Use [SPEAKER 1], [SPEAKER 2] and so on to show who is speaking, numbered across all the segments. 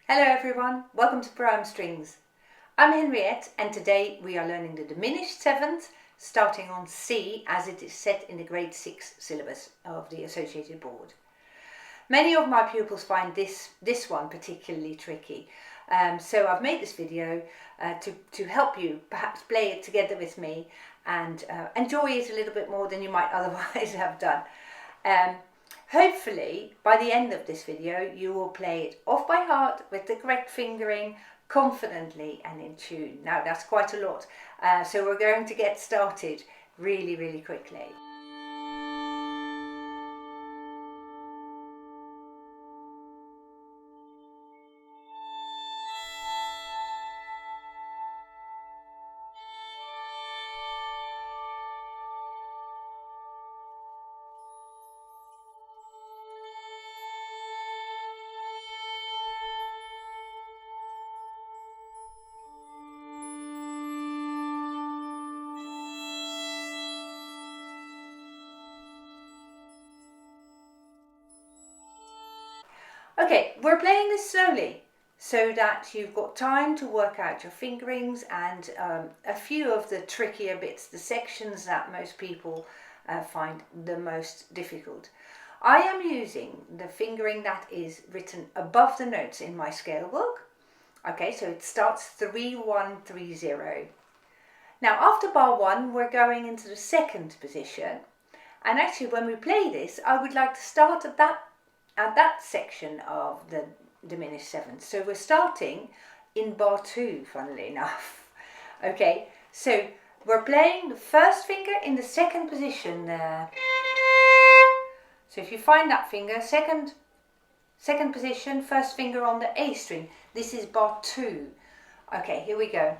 [SPEAKER 1] Hello everyone, welcome to Prime Strings. I'm Henriette and today we are learning the diminished 7th starting on C as it is set in the grade 6 syllabus of the Associated Board. Many of my pupils find this one particularly tricky, so I've made this video to help you perhaps play it together with me and enjoy it a little bit more than you might otherwise have done. Hopefully, by the end of this video, you will play it off by heart with the correct fingering, confidently and in tune. Now, that's quite a lot, so we're going to get started really quickly. Okay, we're playing this slowly so that you've got time to work out your fingerings and a few of the trickier bits, the sections that most people find the most difficult. I am using the fingering that is written above the notes in my scale book. Okay, so it starts 3-1-3-0. Now after bar 1 we're going into the second position, and actually when we play this I would like to start at that section of the diminished 7th. So we're starting in bar 2, funnily enough. Okay, so we're playing the first finger in the second position there. So if you find that finger, second position, first finger on the A string. This is bar 2. Okay, here we go.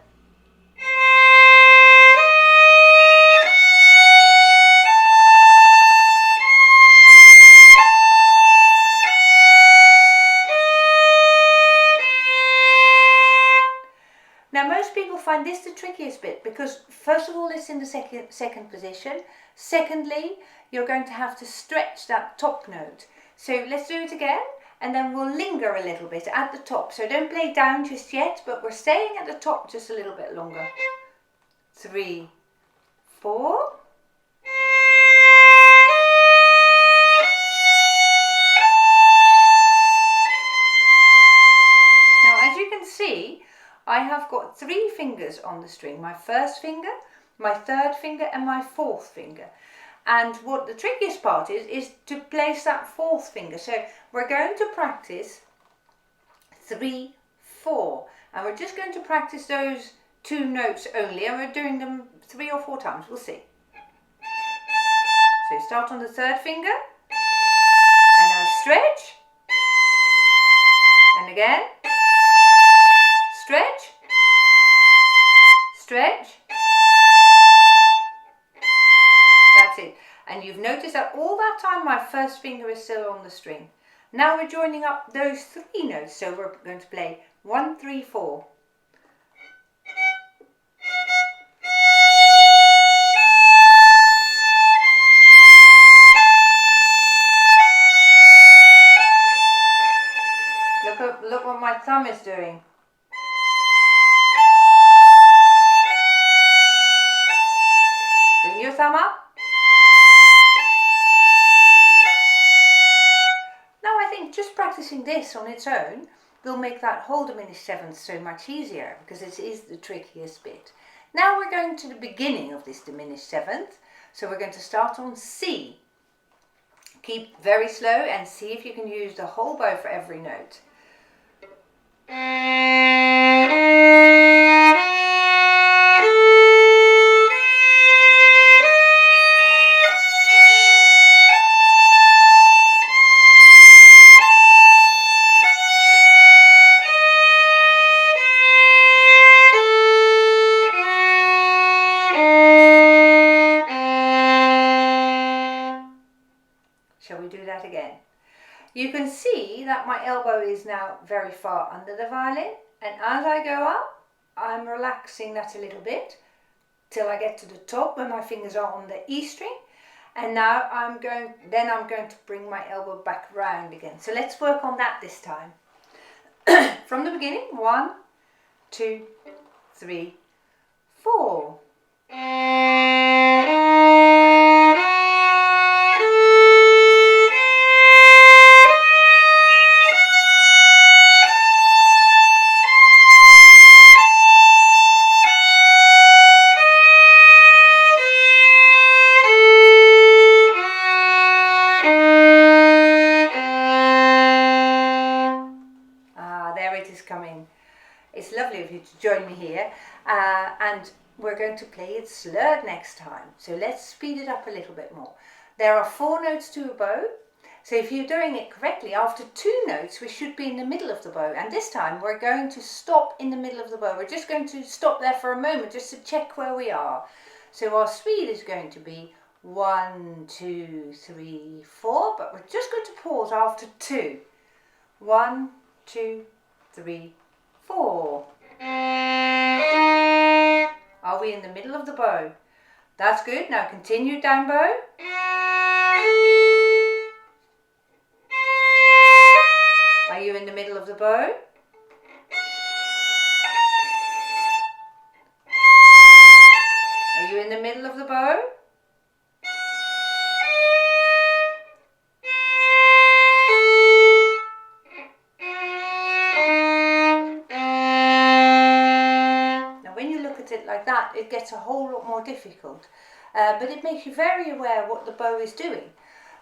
[SPEAKER 1] Now most people find this the trickiest bit because first of all it's in the second position. Secondly, you're going to have to stretch that top note. So let's do it again and then we'll linger a little bit at the top. So don't play down just yet, but we're staying at the top just a little bit longer. 3, 4. Now as you can see, I have got 3 fingers on the string, my first finger, my third finger and my fourth finger. And what the trickiest part is to place that fourth finger. So we're going to practice 3, 4 and we're just going to practice those 2 notes only and we're doing them 3 or 4 times, we'll see. So start on the third finger and now stretch and again. Stretch, stretch, that's it. And you've noticed that all that time my first finger is still on the string. Now we're joining up those 3 notes, so we're going to play 1, 3, 4. Look what my thumb is doing. Bring your thumb up. Now I think just practicing this on its own will make that whole diminished 7th so much easier because it is the trickiest bit. Now we're going to the beginning of this diminished 7th. So we're going to start on C. Keep very slow and see if you can use the whole bow for every note. Shall we do that again? You can see that my elbow is now very far under the violin, and as I go up, I'm relaxing that a little bit till I get to the top where my fingers are on the E string, and now I'm going to bring my elbow back round again. So let's work on that this time. From the beginning, 1, 2, 3, 4. There it is coming. It's lovely of you to join me here, and we're going to play it slurred next time. So let's speed it up a little bit more. There are 4 notes to a bow, so if you're doing it correctly, after 2 notes we should be in the middle of the bow, and this time we're going to stop in the middle of the bow. We're just going to stop there for a moment just to check where we are. So our speed is going to be 1, 2, 3, 4, but we're just going to pause after 2. 1, 2, 3, 4. Are we in the middle of the bow? That's good. Now continue down bow. Are you in the middle of the bow? Are you in the middle of the bow? It like that, it gets a whole lot more difficult, but it makes you very aware what the bow is doing.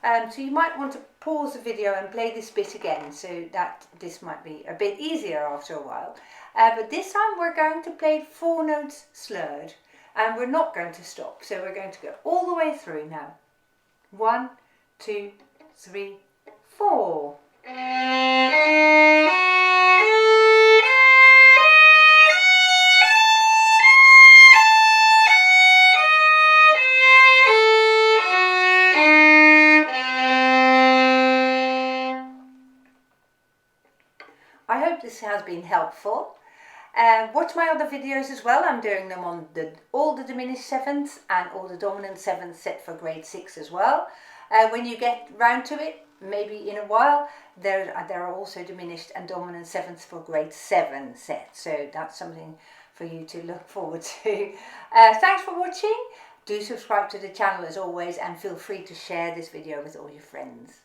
[SPEAKER 1] So you might want to pause the video and play this bit again, so that this might be a bit easier after a while. But this time we're going to play 4 notes slurred, and we're not going to stop, so we're going to go all the way through now. 1, 2, 3, 4. I hope this has been helpful. Watch my other videos as well. I'm doing them on all the diminished 7ths and all the dominant 7ths set for grade 6 as well. When you get round to it, maybe in a while, there are also diminished and dominant 7ths for grade 7 set. So that's something for you to look forward to. Thanks for watching. Do subscribe to the channel as always, and feel free to share this video with all your friends.